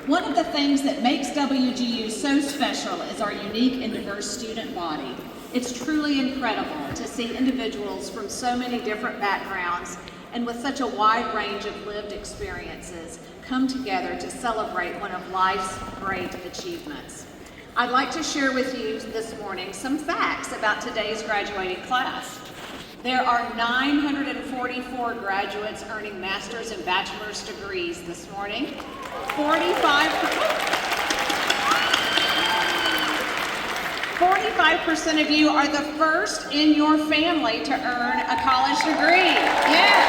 One of the things that makes WGU so special is our unique and diverse student body. It's truly incredible to see individuals from so many different backgrounds and with such a wide range of lived experiences come together to celebrate one of life's great achievements. I'd like to share with you this morning some facts about today's graduating class. There are 944 graduates earning master's and bachelor's degrees this morning. 45% of you are the first in your family to earn a college degree. Yes.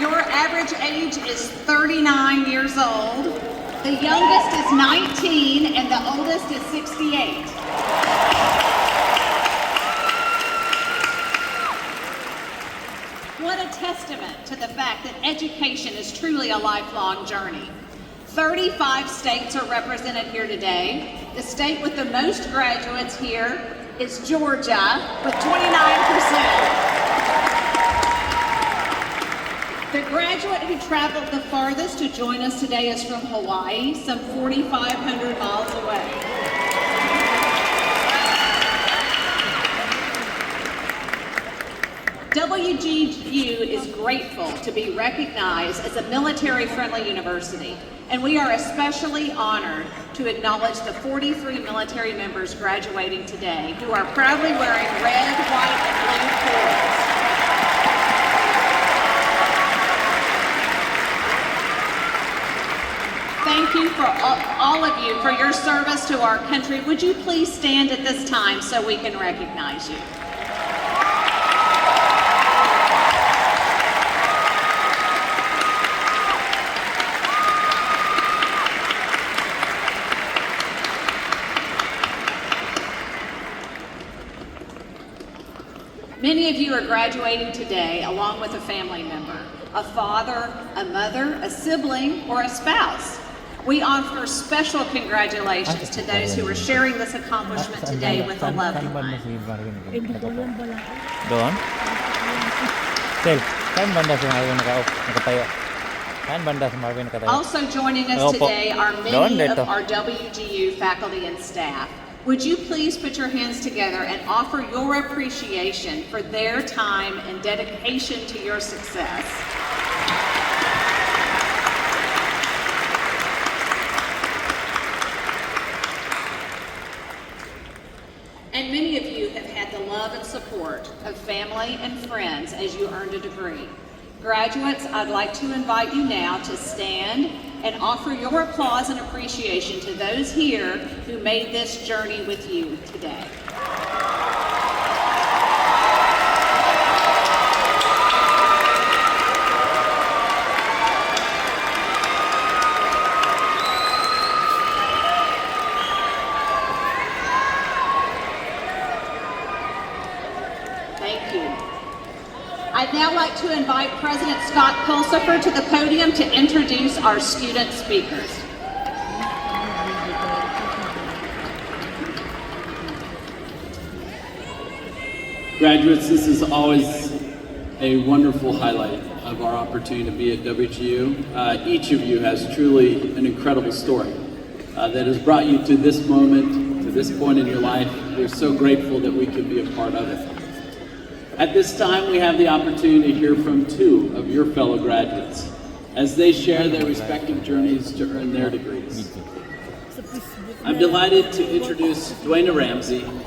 Your average age is 39 years old. The youngest is 19 and the oldest is 68. What a testament to the fact that education is truly a lifelong journey. 35 states are represented here today. The state with the most graduates here is Georgia with 29%. The graduate who traveled the farthest to join us today is from Hawaii, some 4,500 miles away. WGU is grateful to be recognized as a military-friendly university, and we are especially honored to acknowledge the 43 military members graduating today who are proudly wearing red, white, and blue cords. Thank you for all of you for your service to our country. Would you please stand at this time so we can recognize you? Many of you are graduating today along with a family member, a father, a mother, a sibling, or a spouse. We offer special congratulations to those who are sharing this accomplishment today with a loved one. Doon? Sel, saan banda si Marvin nakatayo? Saan banda si Marvin nakatayo? Also joining us today are many of our WGU faculty and staff. Would you please put your hands together and offer your appreciation for their time and dedication to your success? And many of you have had the love and support of family and friends as you earned a degree. Graduates, I'd like to invite you now to stand and offer your applause and appreciation to those here who made this journey with you today. Thank you. I'd now like to invite President Scott Pulsifer to the podium to introduce our student speakers. Graduates, this is always a wonderful highlight of our opportunity to be at WGU. Each of you has truly an incredible story that has brought you to this moment, to this point in your life. We're so grateful that we could be a part of it. At this time, we have the opportunity to hear from two of your fellow graduates as they share their respective journeys to earn their degrees. I'm delighted to introduce Duana Ramsey, and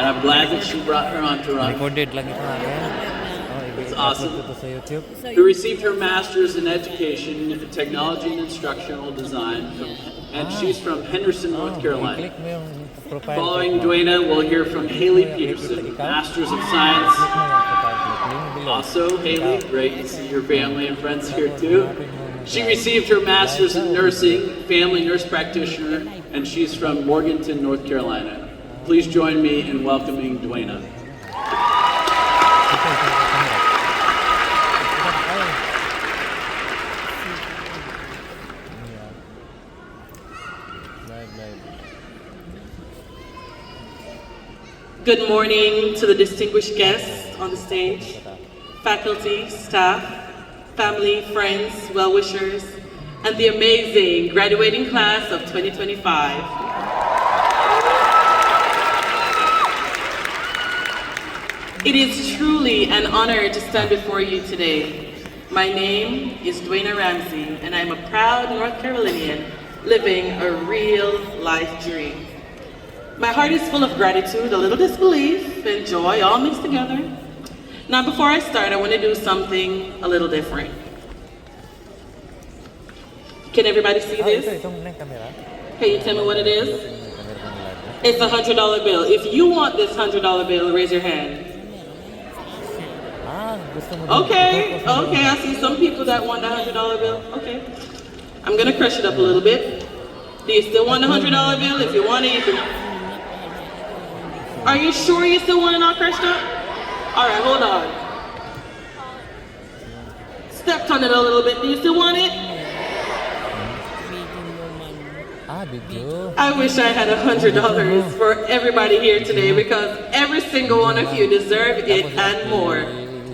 I'm glad that she brought her entourage. It's awesome. Who received her master's in education, technology and instructional design, and she's from Henderson, North Carolina. Following Duana, we'll hear from Haley Peterson, Masters of Science. Also, Haley, great to see your family and friends here too. She received her Master's in Nursing, Family Nurse Practitioner, and she's from Morganton, North Carolina. Please join me in welcoming Duana. Good morning to the distinguished guests on the stage, faculty, staff, family, friends, well-wishers, and the amazing graduating class of 2025. It is truly an honor to stand before you today. My name is Duana Ramsey, and I'm a proud North Carolinian living a real life dream. My heart is full of gratitude, a little disbelief, and joy all mixed together. Now, before I start, I want to do something a little different. Can everybody see this? Can you tell me what it is? It's a $100 bill. If you want this $100 bill, raise your hand. Okay, I see some people that want the $100 bill. Okay. I'm gonna crush it up a little bit. Do you still want the $100 bill? If you want it, you can. Are you sure you still want it all crushed up? All right, hold on. Stepped on it a little bit. Do you still want it? I wish I had $100 for everybody here today, because every single one of you deserve it and more.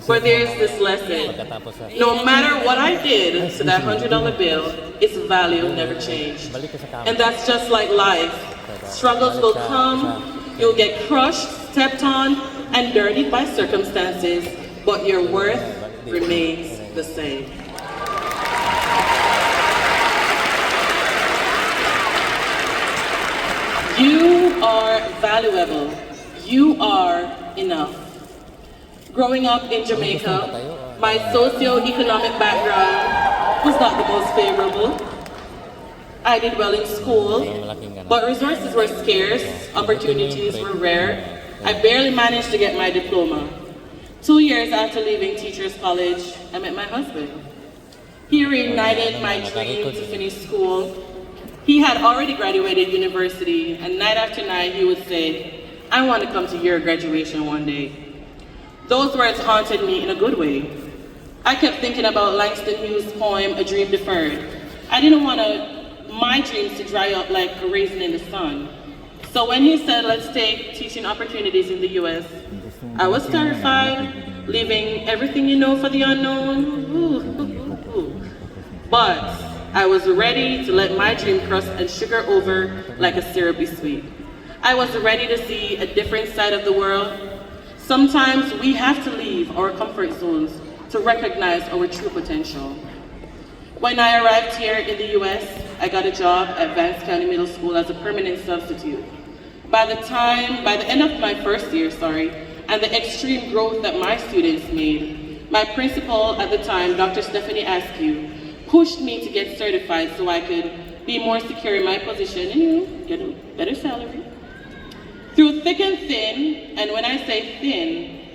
But there's this lesson. No matter what I did to that $100 bill, its value never changed. And that's just like life. Struggles will come, you'll get crushed, stepped on, and dirtied by circumstances, but your worth remains the same. You are valuable. You are enough. Growing up in Jamaica, my socio-economic background was not the most favorable. I did well in school, but resources were scarce, opportunities were rare. I barely managed to get my diploma. 2 years after leaving Teachers College, I met my husband. He reignited my dream to finish school. He had already graduated university, and night after night he would say, "I want to come to your graduation one day." Those words haunted me in a good way. I kept thinking about Langston Hughes' poem, "A Dream Deferred." I didn't want my dreams to dry up like a raisin in the sun. So when he said, "Let's take teaching opportunities in the US," I was terrified, leaving everything you know for the unknown. But I was ready to let my dream crust and sugar over like a syrupy sweet. I was ready to see a different side of the world. Sometimes we have to leave our comfort zones to recognize our true potential. When I arrived here in the US, I got a job at Vance County Middle School as a permanent substitute. By the end of my first year, and the extreme growth that my students made, my principal at the time, Dr. Stephanie Askew, pushed me to get certified so I could be more secure in my position and get a better salary. Through thick and thin, and when I say thin,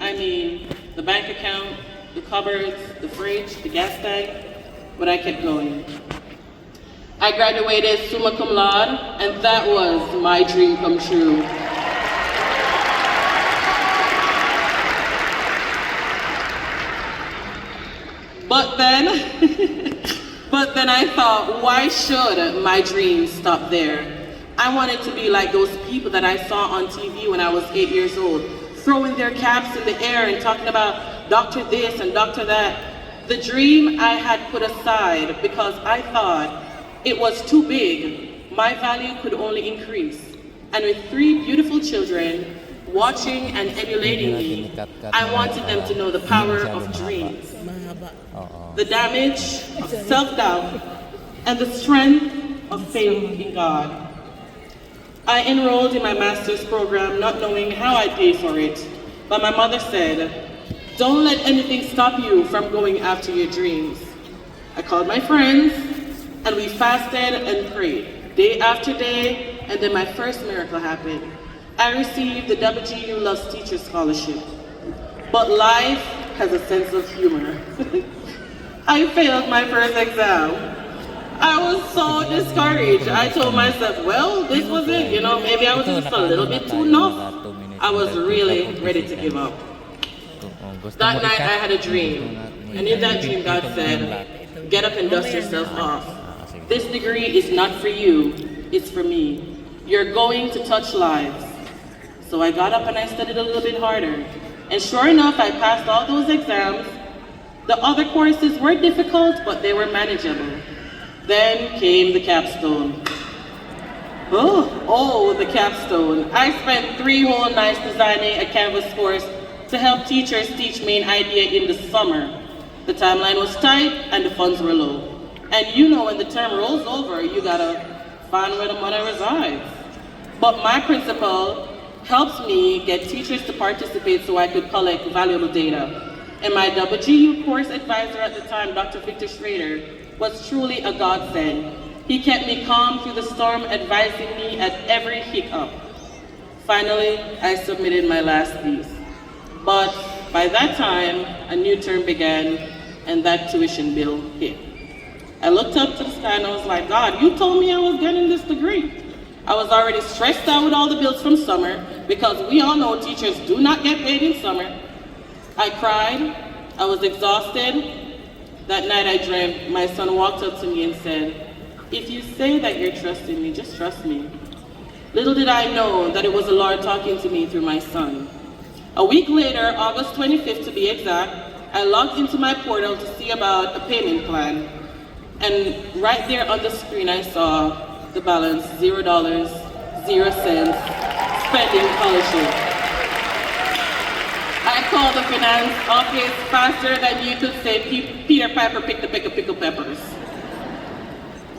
I mean the bank account, the cupboards, the fridge, the gas tank, but I kept going. I graduated summa cum laude, and that was my dream come true. But then I thought, why should my dreams stop there? I wanted to be like those people that I saw on TV when I was 8 years old, throwing their caps in the air and talking about doctor this and doctor that. The dream I had put aside because I thought it was too big. My value could only increase. And with 3 beautiful children watching and emulating me, I wanted them to know the power of dreams, the damage of self-doubt, and the strength of faith in God. I enrolled in my master's program not knowing how I'd pay for it, but my mother said, "Don't let anything stop you from going after your dreams." I called my friends, and we fasted and prayed, day after day, and then my first miracle happened. I received the WGU Loves Teacher Scholarship. But life has a sense of humor. I failed my first exam. I was so discouraged. I told myself, well, this was it, maybe I was just a little bit too enough. I was really ready to give up. That night I had a dream, and in that dream God said, "Get up and dust yourself off. This degree is not for you, it's for me. You're going to touch lives." So I got up and I studied a little bit harder. And sure enough, I passed all those exams The other courses were difficult, but they were manageable. Then came the capstone. Oh, the capstone. I spent 3 whole nights designing a Canvas course to help teachers teach main idea in the summer. The timeline was tight and the funds were low. And you know when the term rolls over, you gotta find where the money resides. But my principal helps me get teachers to participate so I could collect valuable data. And my WGU course advisor at the time, Dr. Victor Schrader, was truly a godsend. He kept me calm through the storm, advising me at every hiccup. Finally, I submitted my last piece. But by that time, a new term began and that tuition bill hit. I looked up to the sky and I was like, God, you told me I was getting this degree. I was already stressed out with all the bills from summer because we all know teachers do not get paid in summer. I cried, I was exhausted. That night I dreamt, my son walked up to me and said, if you say that you're trusting me, just trust me. Little did I know that it was the Lord talking to me through my son. A week later, August 25th to be exact, I logged into my portal to see about a payment plan. And right there on the screen I saw the balance, $0, 0 cents, spending scholarship. I called the finance office faster than you could say Peter Piper picked a peck of pickled peppers.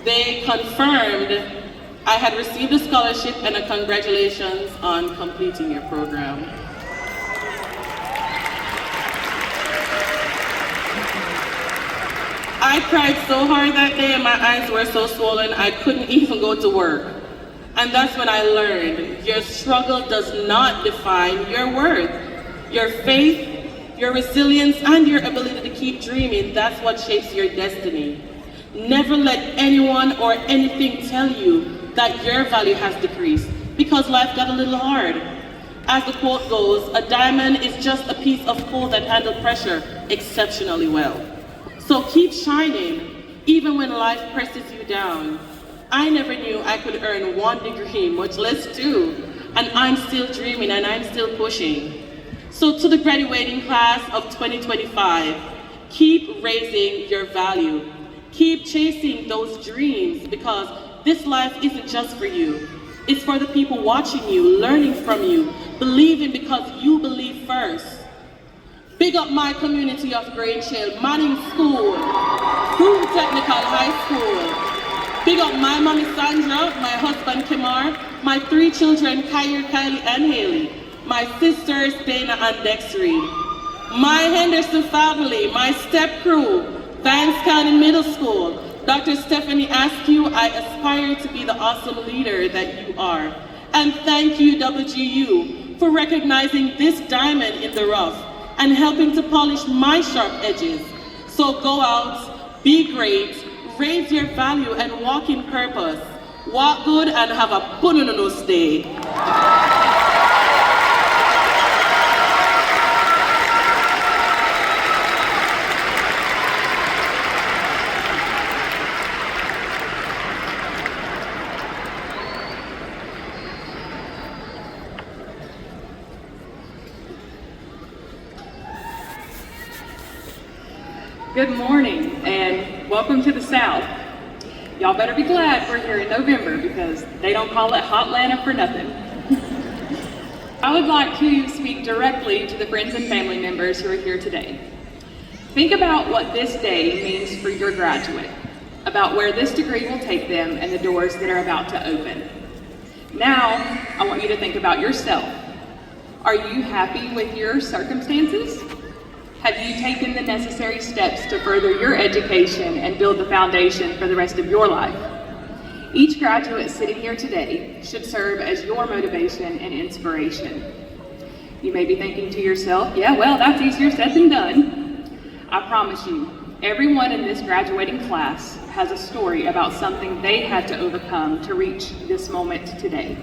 They confirmed I had received a scholarship and a congratulations on completing your program. I cried so hard that day and my eyes were so swollen I couldn't even go to work. And that's when I learned your struggle does not define your worth. Your faith, your resilience, and your ability to keep dreaming, that's what shapes your destiny. Never let anyone or anything tell you that your value has decreased because life got a little hard. As the quote goes, a diamond is just a piece of coal that handled pressure exceptionally well. So keep shining, even when life presses you down. I never knew I could earn 1 degree, much less 2, and I'm still dreaming and I'm still pushing. So to the graduating class of 2025, keep raising your value. Keep chasing those dreams because this life isn't just for you. It's for the people watching you, learning from you, believing because you believe first. Big up my community of Grade Shale, Manning School, Broome Technical High School. Big up my mommy Sandra, my husband Kimar, my 3 children Kyrie, Kylie, and Haley, my sisters Dana and Dexter, my Henderson family, my step crew, Vance County Middle School. Dr. Stephanie Askew, I aspire to be the awesome leader that you are. And thank you, WGU, for recognizing this diamond in the rough and helping to polish my sharp edges. So go out, be great, raise your value, and walk in purpose. Walk good and have a bonus day. Good morning and welcome to the South. Y'all better be glad we're here in November because they don't call it Hotlanta for nothing. I would like to speak directly to the friends and family members who are here today. Think about what this day means for your graduate, about where this degree will take them and the doors that are about to open. Now, I want you to think about yourself. Are you happy with your circumstances? Have you taken the necessary steps to further your education and build the foundation for the rest of your life? Each graduate sitting here today should serve as your motivation and inspiration. You may be thinking to yourself, yeah, well, that's easier said than done. I promise you, everyone in this graduating class has a story about something they had to overcome to reach this moment today.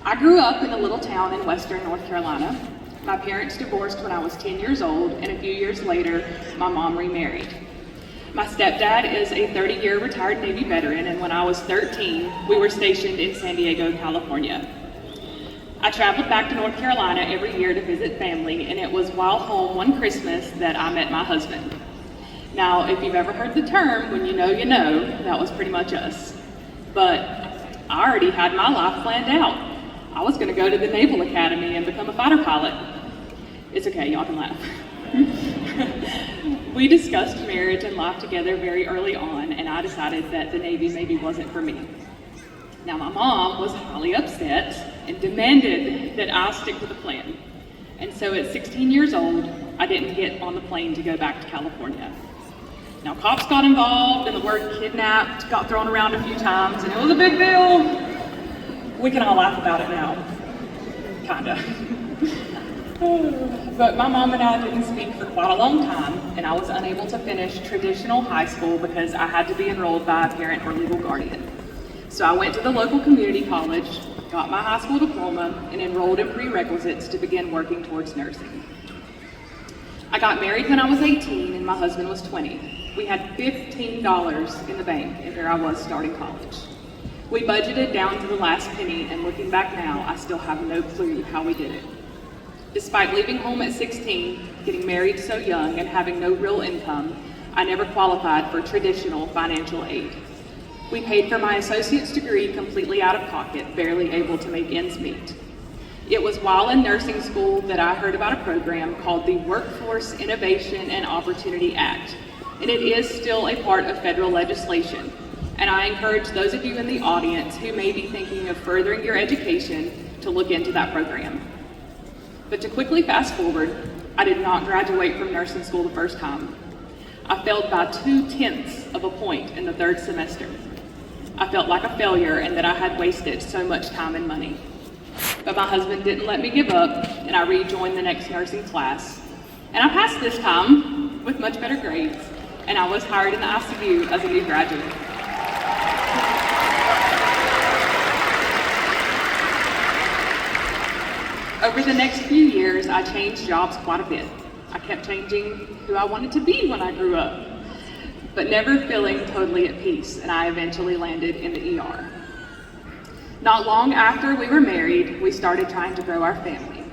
I grew up in a little town in western North Carolina. My parents divorced when I was 10 years old, and a few years later, my mom remarried. My stepdad is a 30-year retired Navy veteran, and when I was 13, we were stationed in San Diego, California. I traveled back to North Carolina every year to visit family, and it was while home one Christmas that I met my husband. Now, if you've ever heard the term, when you know, that was pretty much us. But I already had my life planned out. I was gonna go to the Naval Academy and become a fighter pilot. It's okay, y'all can laugh. We discussed marriage and life together very early on, and I decided that the Navy maybe wasn't for me. Now, my mom was highly upset and demanded that I stick to the plan. And so at 16 years old, I didn't get on the plane to go back to California. Now, cops got involved and the word kidnapped got thrown around a few times, and it was a big deal. We can all laugh about it now, kinda. But my mom and I didn't speak for quite a long time, and I was unable to finish traditional high school because I had to be enrolled by a parent or legal guardian. So I went to the local community college, got my high school diploma, and enrolled in prerequisites to begin working towards nursing. I got married when I was 18 and my husband was 20. We had $15 in the bank, and here I was starting college. We budgeted down to the last penny, and looking back now, I still have no clue how we did it. Despite leaving home at 16, getting married so young, and having no real income, I never qualified for traditional financial aid. We paid for my associate's degree completely out of pocket, barely able to make ends meet. It was while in nursing school that I heard about a program called the Workforce Innovation and Opportunity Act, and it is still a part of federal legislation. And I encourage those of you in the audience who may be thinking of furthering your education to look into that program. But to quickly fast forward, I did not graduate from nursing school the first time. I failed by 2/10 of a point in the third semester. I felt like a failure and that I had wasted so much time and money. But my husband didn't let me give up, and I rejoined the next nursing class. And I passed this time with much better grades, and I was hired in the ICU as a new graduate. Over the next few years, I changed jobs quite a bit. I kept changing who I wanted to be when I grew up, but never feeling totally at peace, and I eventually landed in the ER. Not long after we were married, we started trying to grow our family.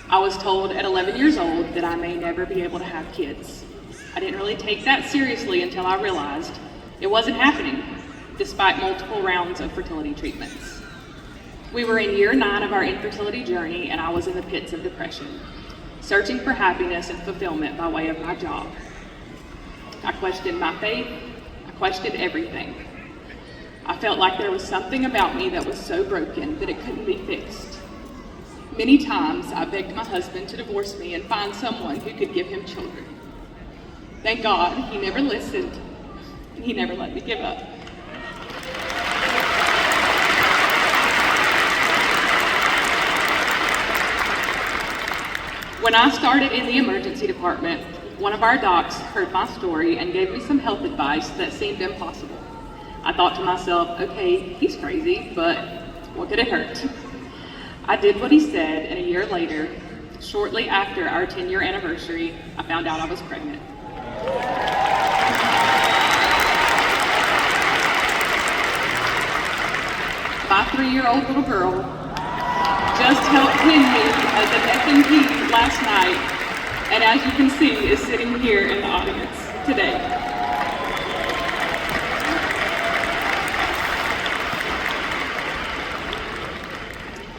I was told at 11 years old that I may never be able to have kids. I didn't really take that seriously until I realized it wasn't happening, despite multiple rounds of fertility treatments. We were in year 9 of our infertility journey, and I was in the pits of depression, searching for happiness and fulfillment by way of my job. I questioned my faith. I questioned everything. I felt like there was something about me that was so broken that it couldn't be fixed. Many times I begged my husband to divorce me and find someone who could give him children. Thank God he never listened, and he never let me give up. When I started in the emergency department, one of our docs heard my story and gave me some health advice that seemed impossible. I thought to myself, okay, he's crazy, but what could it hurt? I did what he said, and a year later, shortly after our 10-year anniversary, I found out I was pregnant. My 3-year-old little girl just helped pin me as an F&P last night, and as you can see, is sitting here in the audience today.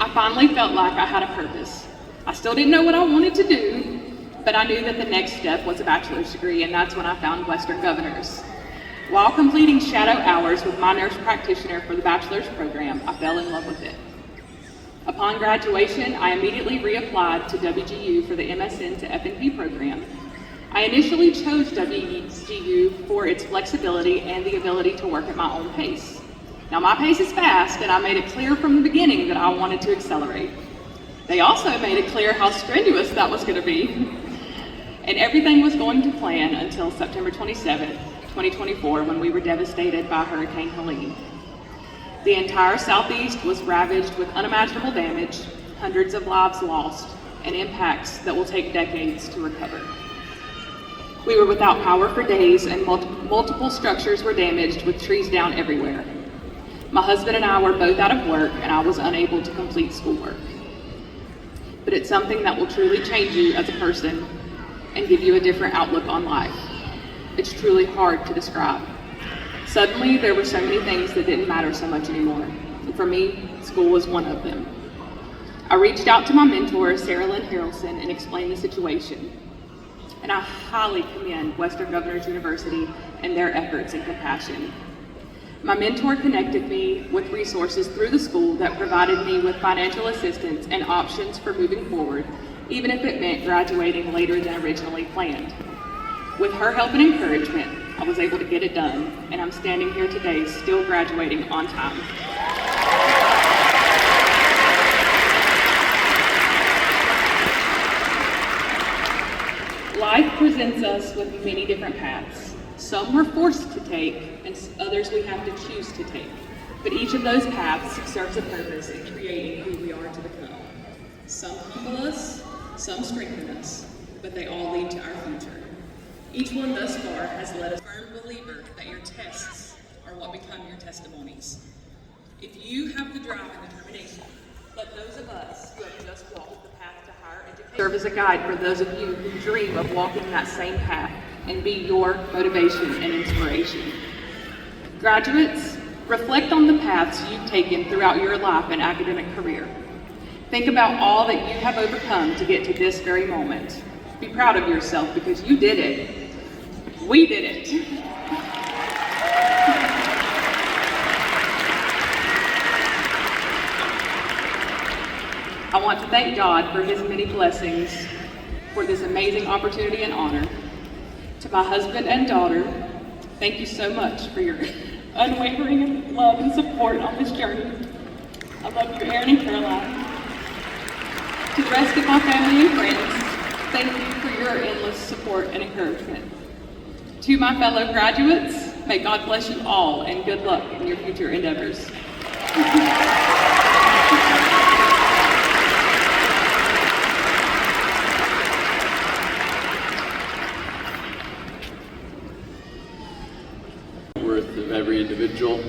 I finally felt like I had a purpose. I still didn't know what I wanted to do, but I knew that the next step was a bachelor's degree, and that's when I found Western Governors. While completing shadow hours with my nurse practitioner for the bachelor's program, I fell in love with it. Upon graduation, I immediately reapplied to WGU for the MSN to F&P program. I initially chose WGU for its flexibility and the ability to work at my own pace. Now, my pace is fast, and I made it clear from the beginning that I wanted to accelerate. They also made it clear how strenuous that was going to be. And everything was going to plan until September 27th, 2024, when we were devastated by Hurricane Helene. The entire Southeast was ravaged with unimaginable damage, hundreds of lives lost, and impacts that will take decades to recover. We were without power for days, and multiple structures were damaged with trees down everywhere. My husband and I were both out of work and I was unable to complete schoolwork. But it's something that will truly change you as a person and give you a different outlook on life. It's truly hard to describe. Suddenly, there were so many things that didn't matter so much anymore. And for me, school was one of them. I reached out to my mentor, Sarah Lynn Harrelson, and explained the situation. And I highly commend Western Governors University and their efforts and compassion. My mentor connected me with resources through the school that provided me with financial assistance and options for moving forward, even if it meant graduating later than originally planned. With her help and encouragement, I was able to get it done, and I'm standing here today still graduating on time. Life presents us with many different paths. Some we're forced to take, and others we have to choose to take. But each of those paths serves a purpose in creating who we are to become. Some humble us, some strengthen us, but they all lead to our future. Each one thus far has led us. I'm a firm believer that your tests are what become your testimonies. If you have the drive and determination, let those of us who have just walked the path to higher education serve as a guide for those of you who dream of walking that same path and be your motivation and inspiration. Graduates, reflect on the paths you've taken throughout your life and academic career. Think about all that you have overcome to get to this very moment. Be proud of yourself because you did it. We did it. I want to thank God for his many blessings, for this amazing opportunity and honor. To my husband and daughter, thank you so much for your unwavering love and support on this journey. I love you, Aaron and Caroline. To the rest of my family and friends, thank you for your endless support and encouragement. To my fellow graduates, may God bless you all and good luck in your future endeavors. Worth of every individual,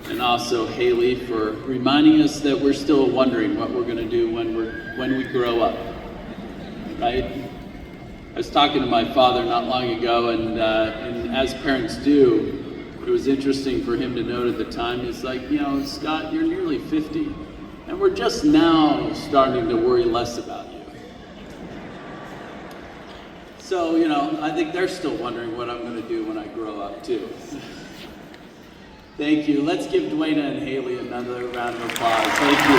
and also Haley for reminding us that we're still wondering what we're going to do when we grow up, right? I was talking to my father not long ago, and as parents do, it was interesting for him to note at the time. He's like, you know, Scott, you're nearly 50, and we're just now starting to worry less about you. So, you know, I think they're still wondering what I'm going to do when I grow up too. Thank you. Let's give Duana and Haley another round of applause. Thank you.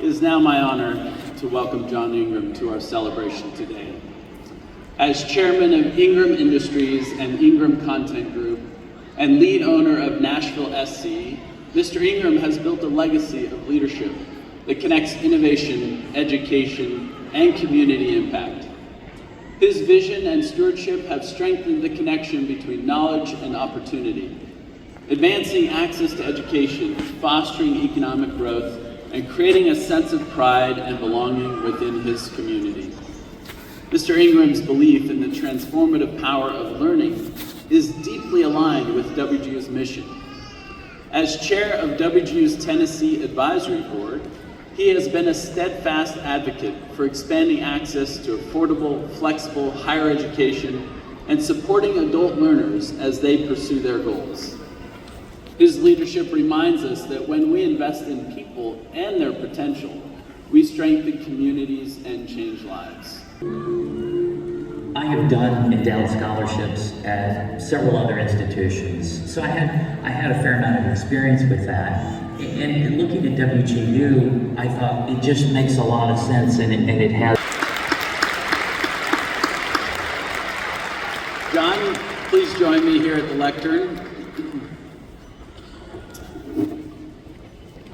It is now my honor to welcome John Ingram to our celebration today. As chairman of Ingram Industries and Ingram Content Group and lead owner of Nashville SC, Mr. Ingram has built a legacy of leadership that connects innovation, education, and community impact. His vision and stewardship have strengthened the connection between knowledge and opportunity, advancing access to education, fostering economic growth, and creating a sense of pride and belonging within his community. Mr. Ingram's belief in the transformative power of learning is deeply aligned with WGU's mission. As chair of WGU's Tennessee Advisory Board, he has been a steadfast advocate for expanding access to affordable, flexible higher education and supporting adult learners as they pursue their goals. His leadership reminds us that when we invest in people and their potential, we strengthen communities and change lives. I have done endowed scholarships at several other institutions, so I had a fair amount of experience with that. And looking at WGU, I thought it just makes a lot of sense, and it has. John, please join me here at the lectern.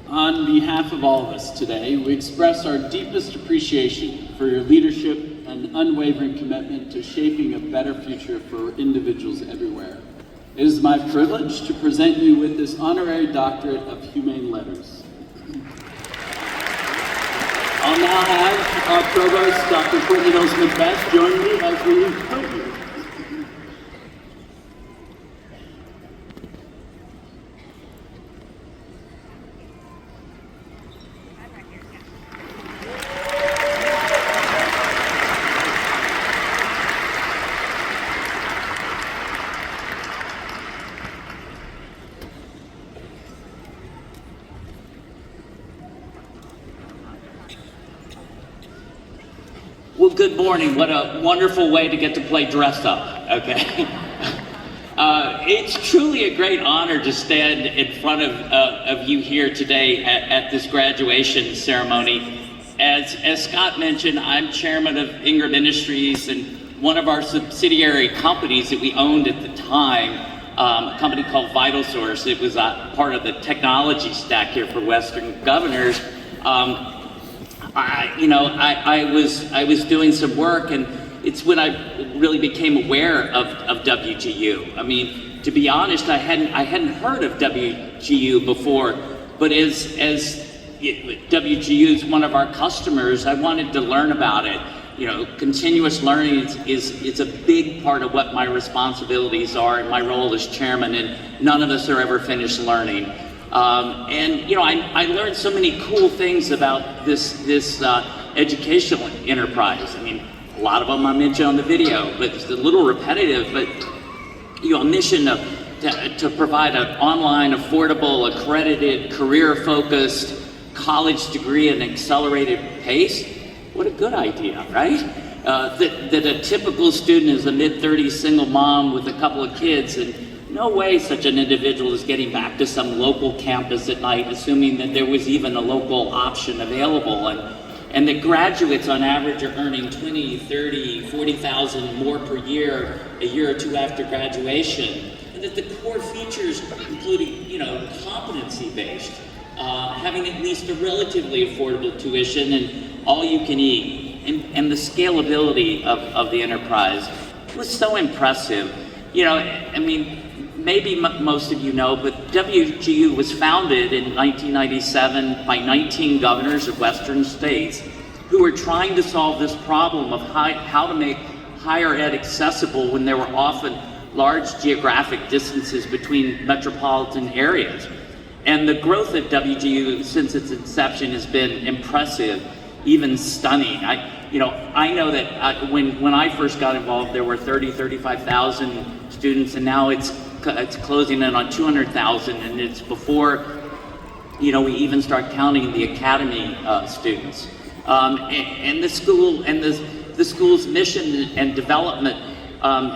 On behalf of all of us today, we express our deepest appreciation for your leadership and unwavering commitment to shaping a better future for individuals everywhere. It is my privilege to present you with this honorary doctorate of humane letters. I'll now have our provost, Dr. Courtney Hill Smith-Best, join me as we podium. good morning. What a wonderful way to get to play dress up, okay? It's truly a great honor to stand in front of you here today at this graduation ceremony. As Scott mentioned, I'm chairman of Ingram Industries, and one of our subsidiary companies that we owned at the time, a company called VitalSource. It was part of the technology stack here for Western Governors. I was doing some work, and it's when I really became aware of WGU. I mean, to be honest, I hadn't heard of WGU before, but as WGU is one of our customers, I wanted to learn about it. You know, continuous learning is a big part of what my responsibilities are in my role as chairman, and none of us are ever finished learning. And you know, I learned so many cool things about this educational enterprise. I mean, a lot of them I mentioned on the video, but it's a little repetitive. But you know, a mission to provide an online, affordable, accredited, career-focused college degree at an accelerated pace. What a good idea, right? That a typical student is a mid-30s single mom with a couple of kids, and no way such an individual is getting back to some local campus at night, assuming that there was even a local option available. And the graduates on average are earning 20, 30, 40,000 more per year, a year or two after graduation. And that the core features, including, you know, competency-based, having at least a relatively affordable tuition and all you can eat, and the scalability of the enterprise was so impressive. You know, I mean, maybe most of you know, but WGU was founded in 1997 by 19 governors of Western states who were trying to solve this problem of how to make higher ed accessible when there were often large geographic distances between metropolitan areas. And the growth of WGU since its inception has been impressive, even stunning. I know that when I first got involved, there were 35,000 students, and now it's closing in on 200,000, and it's before, you know, we even start counting the academy students. And the school and the school's mission and development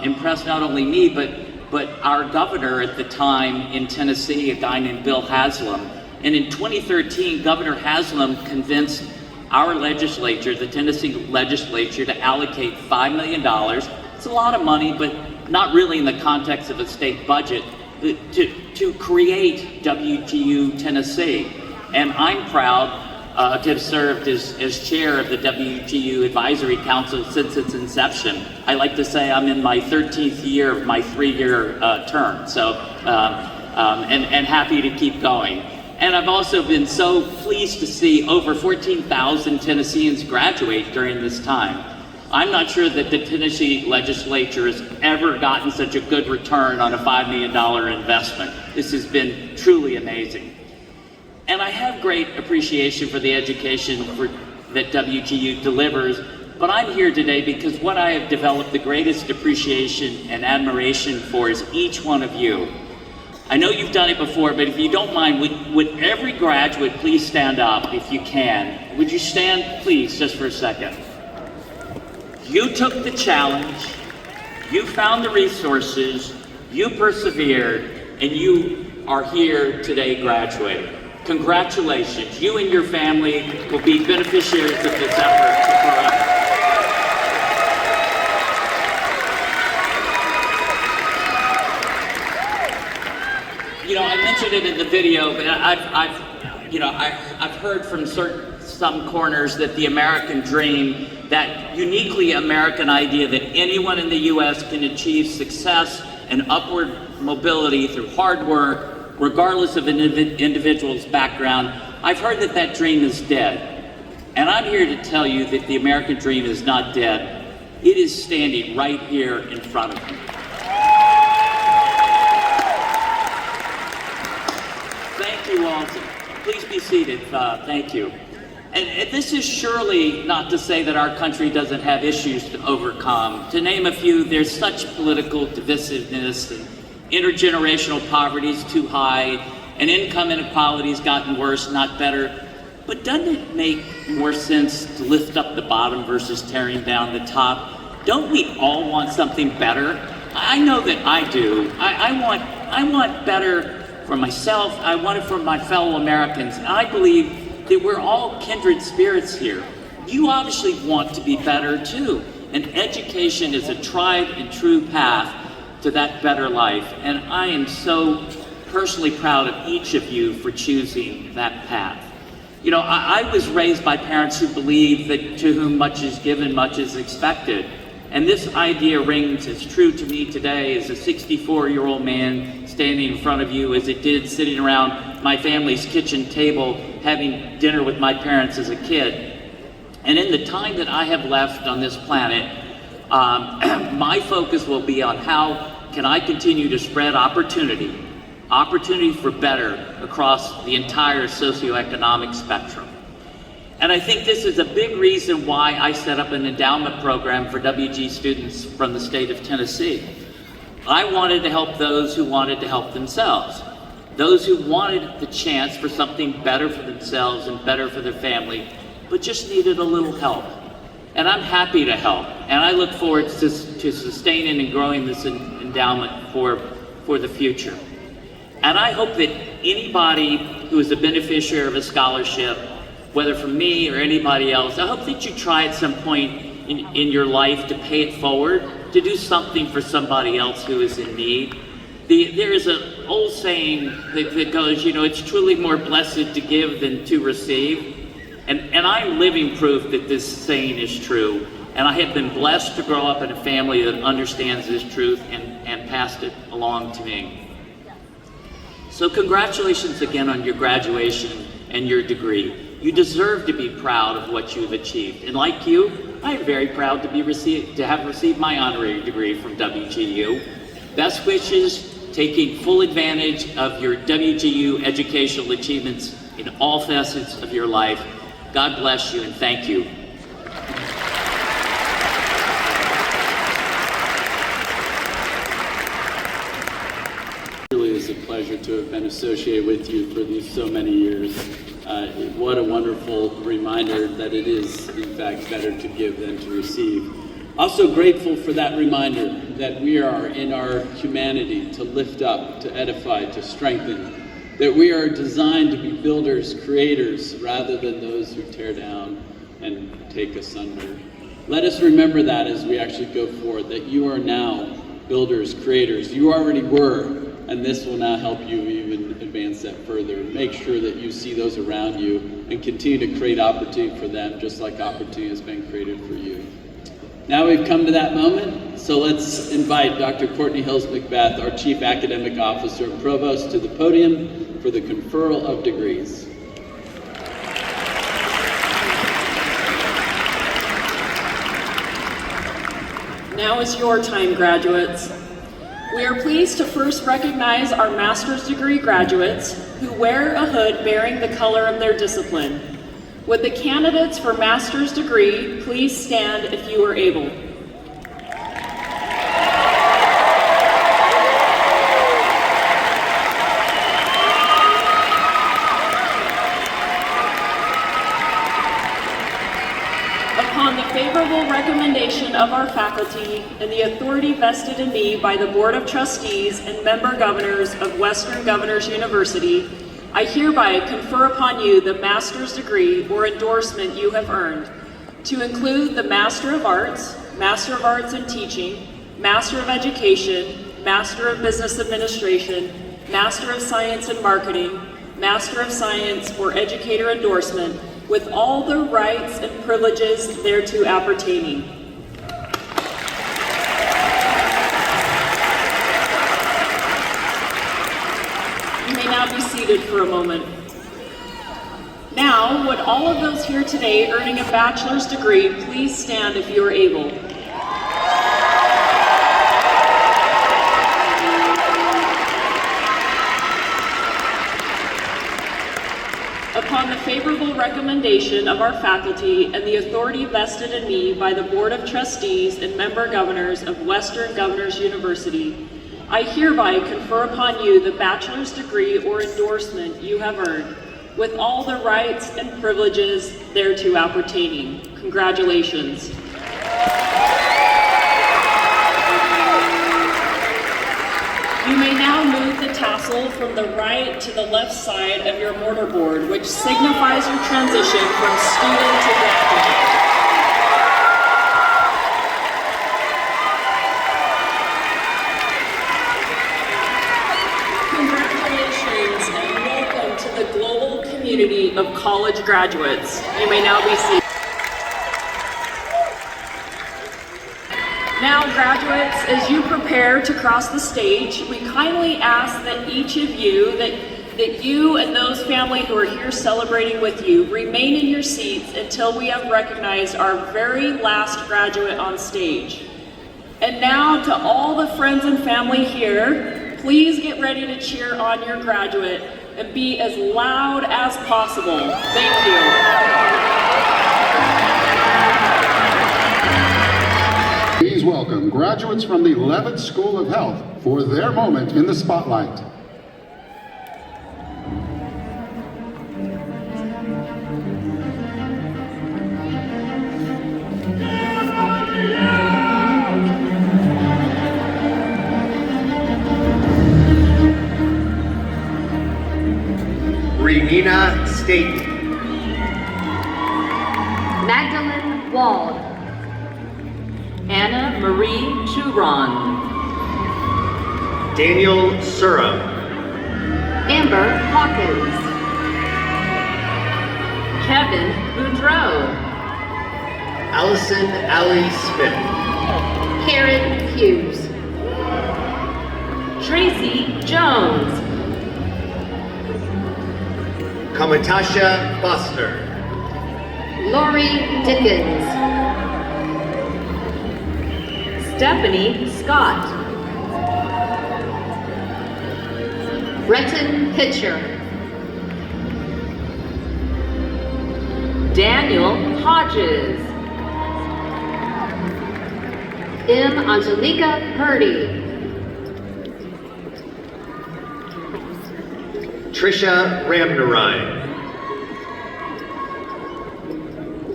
impressed not only me, but our governor at the time in Tennessee, a guy named Bill Haslam. And in 2013, Governor Haslam convinced our legislature, the Tennessee legislature, to allocate $5 million. It's a lot of money, but not really in the context of a state budget, to create WGU Tennessee. And I'm proud to have served as chair of the WGU Advisory Council since its inception. I like to say I'm in my 13th year of my 3-year term, so, and happy to keep going. And I've also been so pleased to see over 14,000 Tennesseans graduate during this time. I'm not sure that the Tennessee legislature has ever gotten such a good return on a $5 million investment. This has been truly amazing. And I have great appreciation for the education that WGU delivers, but I'm here today because what I have developed the greatest appreciation and admiration for is each one of you. I know you've done it before, but if you don't mind, would every graduate please stand up if you can? Would you stand, please, just for a second? You took the challenge, you found the resources, you persevered, and you are here today graduating. Congratulations. You and your family will be beneficiaries of this effort forever. You know, I mentioned it in the video, but I've heard from some corners that the American dream, that uniquely American idea that anyone in the U.S. can achieve success and upward mobility through hard work, regardless of an individual's background, I've heard that dream is dead. And I'm here to tell you that the American dream is not dead. It is standing right here in front of you. Thank you all. Please be seated. Thank you. And this is surely not to say that our country doesn't have issues to overcome. To name a few, there's such political divisiveness, and intergenerational poverty is too high, and income inequality has gotten worse, not better. But doesn't it make more sense to lift up the bottom versus tearing down the top? Don't we all want something better? I know that I do. I want better for myself. I want it for my fellow Americans. And I believe that we're all kindred spirits here. You obviously want to be better too. And education is a tried and true path to that better life. And I am so personally proud of each of you for choosing that path. You know, I was raised by parents who believe that to whom much is given, much is expected. And this idea rings as true to me today as a 64-year-old man standing in front of you as it did sitting around my family's kitchen table having dinner with my parents as a kid. And in the time that I have left on this planet, my focus will be on how can I continue to spread opportunity for better across the entire socioeconomic spectrum. And I think this is a big reason why I set up an endowment program for WG students from the state of Tennessee. I wanted to help those who wanted to help themselves, those who wanted the chance for something better for themselves and better for their family, but just needed a little help. And I'm happy to help, and I look forward to sustaining and growing this endowment for the future. And I hope that anybody who is a beneficiary of a scholarship, whether from me or anybody else, I hope that you try at some point in your life to pay it forward, to do something for somebody else who is in need. There is an old saying that goes, you know, it's truly more blessed to give than to receive. And I'm living proof that this saying is true. And I have been blessed to grow up in a family that understands this truth and passed it along to me. So congratulations again on your graduation and your degree. You deserve to be proud of what you've achieved. And like you, I am very proud to have received my honorary degree from WGU. Best wishes, taking full advantage of your WGU educational achievements in all facets of your life. God bless you and thank you. It really is a pleasure to have been associated with you for these so many years. What a wonderful reminder that it is, in fact, better to give than to receive. Also grateful for that reminder that we are in our humanity to lift up, to edify, to strengthen, that we are designed to be builders, creators, rather than those who tear down and take asunder. Let us remember that as we actually go forward, that you are now builders, creators. You already were, and this will now help you even advance that further. Make sure that you see those around you and continue to create opportunity for them, just like opportunity has been created for you. Now we've come to that moment, so let's invite Dr. Courtney Hills-Macbeth, our Chief Academic Officer and Provost, to the podium for the conferral of degrees. Now is your time, graduates. We are pleased to first recognize our master's degree graduates who wear a hood bearing the color of their discipline. Would the candidates for master's degree please stand if you are able? Upon the favorable recommendation of our faculty and the authority vested in me by the Board of Trustees and member governors of Western Governors University, I hereby confer upon you the master's degree or endorsement you have earned, to include the Master of Arts in Teaching, Master of Education, Master of Business Administration, Master of Science in Marketing, Master of Science or Educator endorsement, with all the rights and privileges thereto appertaining. You may now be seated for a moment. Now, would all of those here today earning a bachelor's degree please stand if you are able? Upon the favorable recommendation of our faculty and the authority vested in me by the Board of Trustees and member governors of Western Governors University, I hereby confer upon you the bachelor's degree or endorsement you have earned, with all the rights and privileges thereto appertaining. Congratulations. You may now move the tassel from the right to the left side of your mortarboard, which signifies your transition from student to graduate. Congratulations and welcome to the global community of college graduates. You may now be seated. Now, graduates, as you prepare to cross the stage, we kindly ask that each of you, that you and those family who are here celebrating with you, remain in your seats until we have recognized our very last graduate on stage. And now, to all the friends and family here, please get ready to cheer on your graduate and be as loud as possible. Thank you. Please welcome graduates from the Leavitt School of Health for their moment in the spotlight. Renina State. Magdalene Wald. Anna Marie Churon. Daniel Sura. Amber Hawkins. Kevin Boudreau. Allison Allie Smith. Karen Hughes. Tracy Jones. Kamatasha Foster. Lori Dickens. Stephanie Scott. Breton Pitcher. Daniel Hodges. M. Angelica Purdy. Trisha Ramnarine.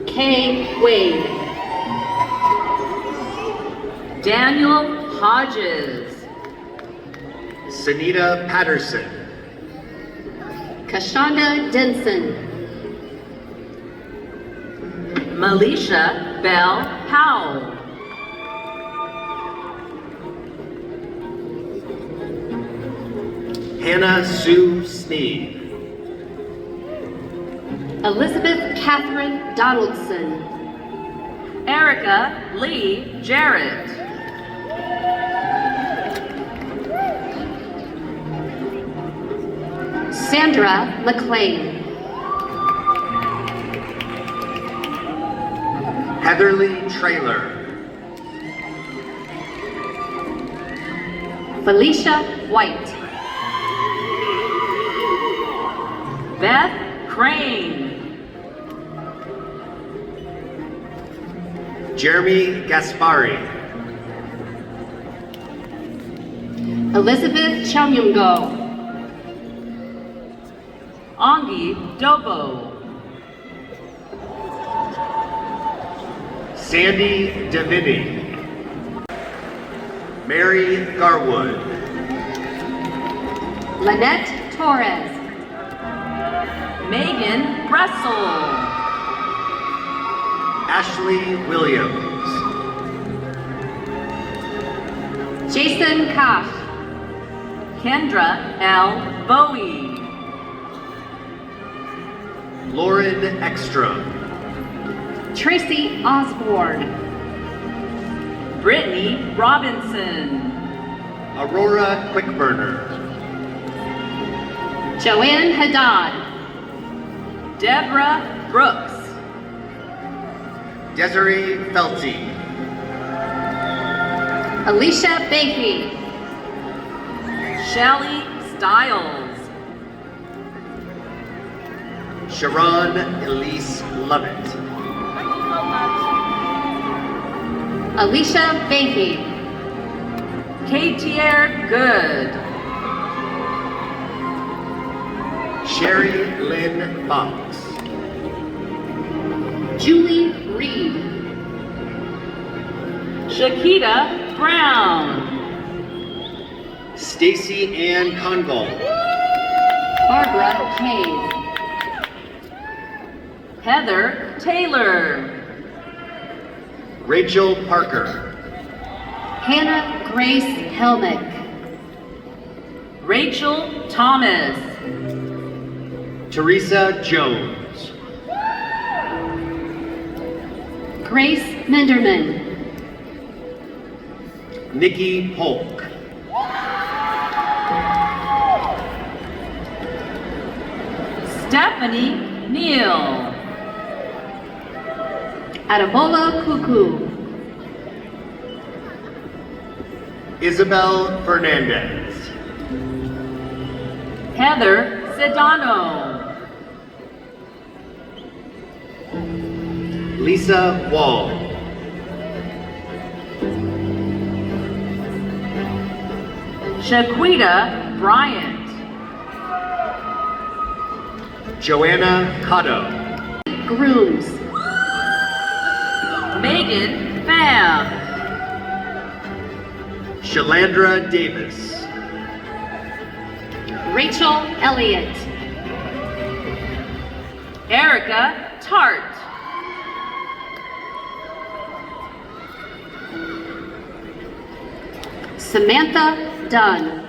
Kay Wade. Daniel Hodges. Sunita Patterson. Kashonda Denson. Melisha Bell Powell. Hannah Sue Sneed. Elizabeth Catherine Donaldson. Erica Lee Jarrett. Sandra McLean. Heatherly Traylor. Felicia White. Beth Crane. Jeremy Gaspari. Elizabeth Chamyungo. Angi Dobo. Sandy Davini. Mary Garwood. Lynette Torres. Megan Russell. Ashley Williams. Jason Koch. Kendra L. Bowie. Lauren Ekstrom. Tracy Osborne. Brittany Robinson. Aurora Quickburner. Joanne Haddad. Deborah Brooks. Desiree Felty. Alicia Bakey. Shelley Stiles. Sharon Elise Lovett. Alicia Bakey. Katier Good. Sherry Lynn Fox. Julie Reed. Shakita Brown. Stacy Ann Conval. Barbara Cave. Heather Taylor. Rachel Parker. Hannah Grace Helmick. Rachel Thomas. Teresa Jones. Grace Menderman. Nikki Polk. Stephanie Neal. Adamola Kuku. Isabel Fernandez. Heather Sedano. Lisa Wall. Shaquita Bryant. Joanna Cotto. Grooms. Megan Pham. Shalandra Davis. Rachel Elliott. Erica Tart. Samantha Dunn.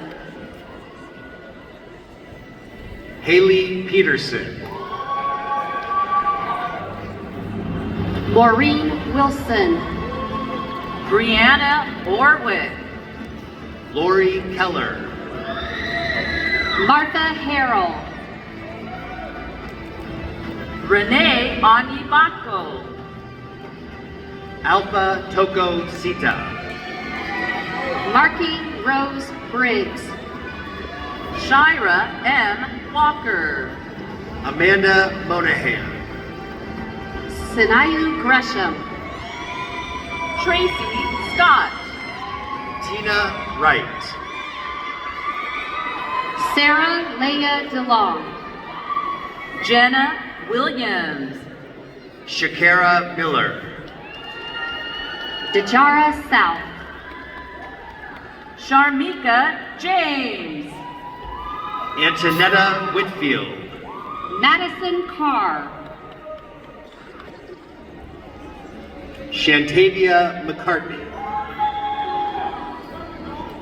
Haley Peterson. Maureen Wilson. Brianna Orwick. Lori Keller. Martha Harrell. Renee Onibako. Alpha Toko Sita. Marky Rose Briggs. Shira M. Walker. Amanda Monahan. Sinayu Gresham. Tracy Scott. Tina Wright. Sarah Leah DeLong. Jenna Williams. Shakira Miller. Dejara South. Sharmika James. Antonetta Whitfield. Madison Carr. Shantavia McCartney.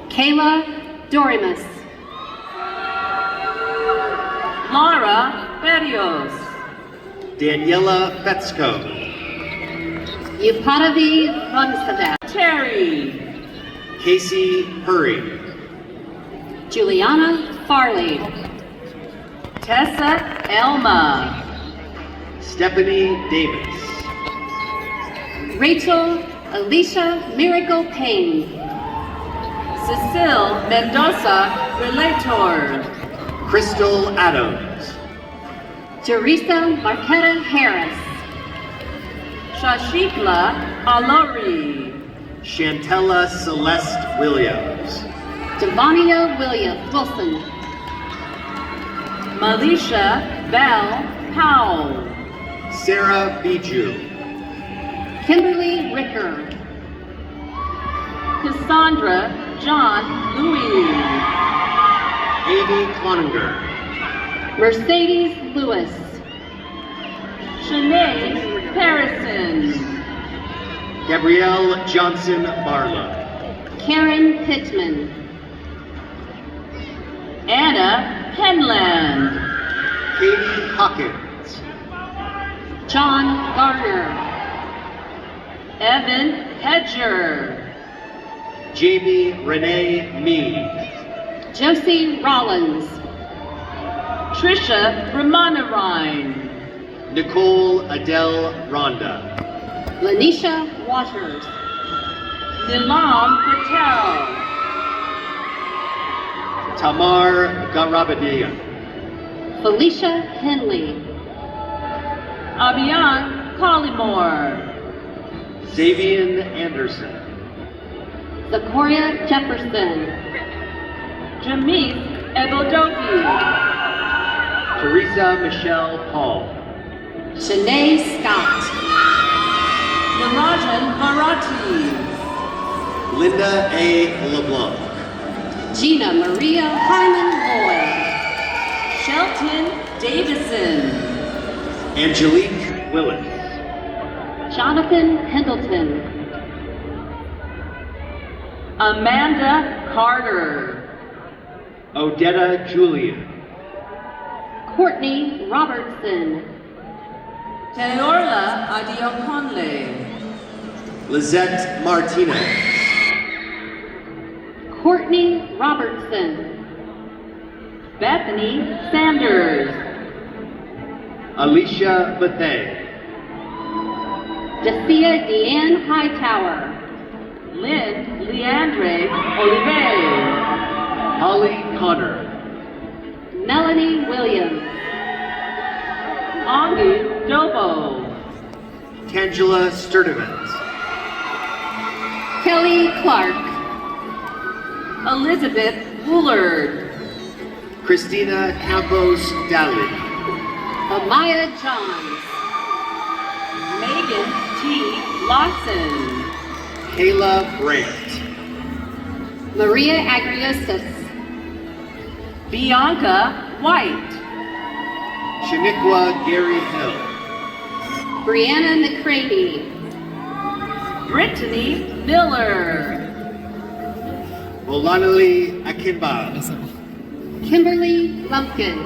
Kayla Dorimus. Laura Berrios. Daniela Fetzko. Upadavi Runsadat. Terry. Casey Hurry. Juliana Farley. Tessa Elma. Stephanie Davis. Rachel Alicia Miracle Payne. Cecile Mendoza Relator. Crystal Adams. Teresa Marquetta Harris. Shashikla Alori. Chantella Celeste Williams. Devania Wilson. Malisha Bell Powell. Sarah Bijou. Kimberly Ricker. Cassandra John Louis. Amy Cloninger. Mercedes Lewis. Shanae Harrison. Gabrielle Johnson Barlow. Karen Pittman. Anna Penland. Katie Hawkins. John Garner. Evan Hedger. Jamie Renee Mead. Josie Rollins. Trisha Ramanarine. Nicole Adele Ronda. Lanisha Waters. Nilam Patel. Tamar Garabadia. Felicia Henley. Abiyan Collymore. Xavian Anderson. Zakoria Jefferson. Jameeth Ebodoki. Teresa Michelle Paul. Shanae Scott. Narajan Bharati. Linda A. LeBlanc. Gina Maria Harmon Lloyd. Shelton Davison. Angelique Willis. Jonathan Pendleton. Amanda Carter. Odetta Julian. Courtney Robertson. Teorla Adioconle. Lizette Martinez. Courtney Robertson. Bethany Sanders. Alicia Bethay. Dacia Deanne Hightower. Lynn Leandre Olive. Holly Connor. Melanie Williams. Angu Dobo. Tangela Sturdivant. Kelly Clark. Elizabeth Woolard. Christina Campos Daly. Amaya Johns. Megan T. Lawson. Kayla Brandt. Maria Agriosis. Bianca White. Shaniqua Gary Hill. Brianna McCravey. Brittany Miller. Olanali Akinba. Kimberly Lumpkin.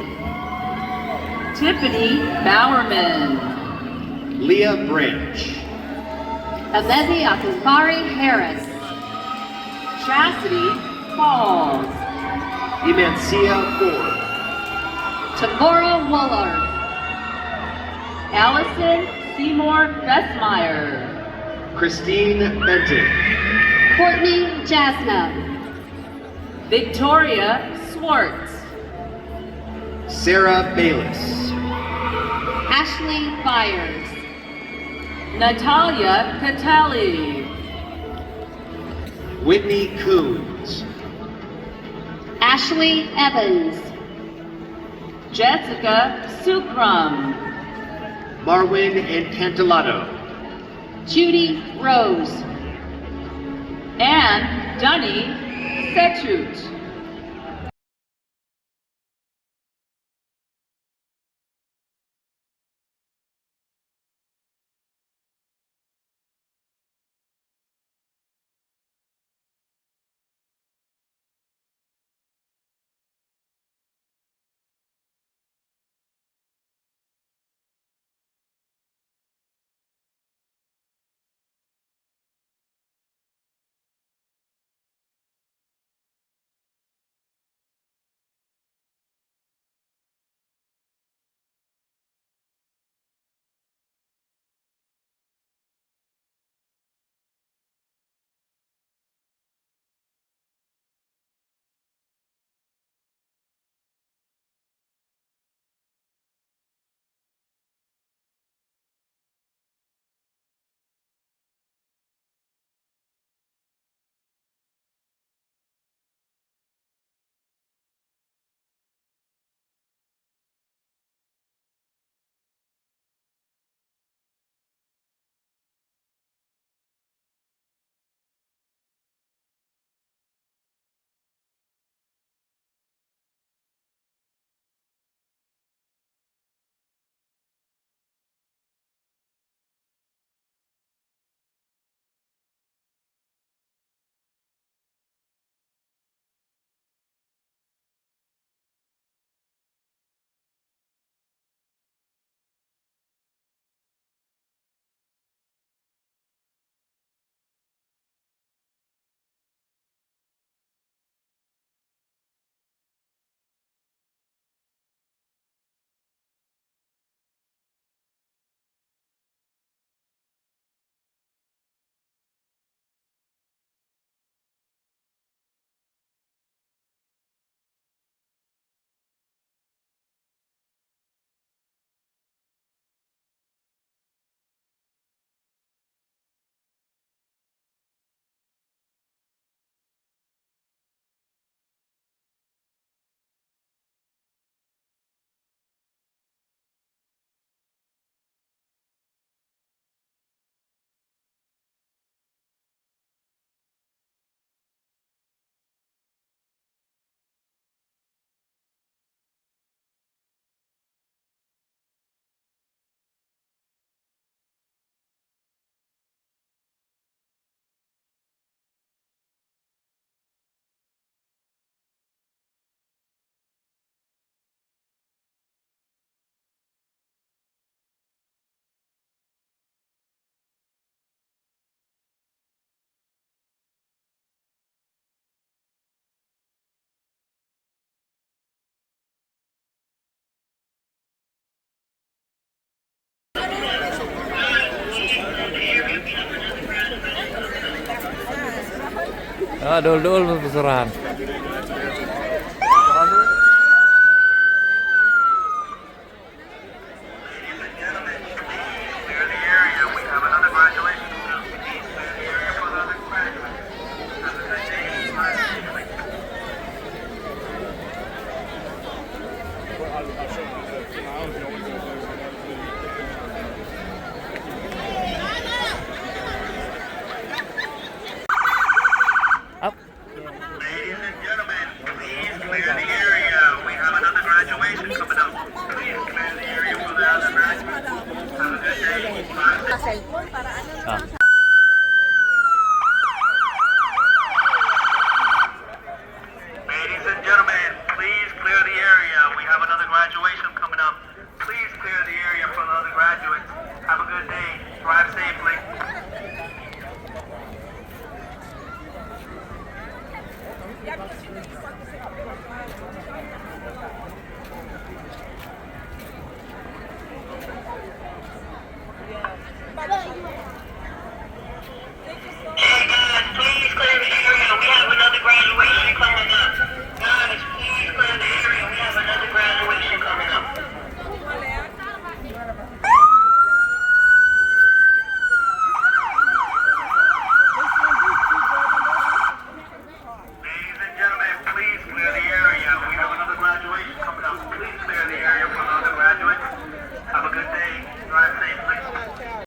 Tiffany Bowerman. Leah Branch. Amezi Akambari Harris. Chastity Falls. Emancia Ford. Tamora Woolard. Allison Seymour Bessmeyer. Christine Benton. Courtney Jasna. Victoria Swartz. Sarah Bayless. Ashley Byers. Natalia Catelli. Whitney Coons. Ashley Evans. Jessica Sukram. Marwin Encantolado. Judy Rose. And Dunny Setchut. Dool-dool mo pusurahan.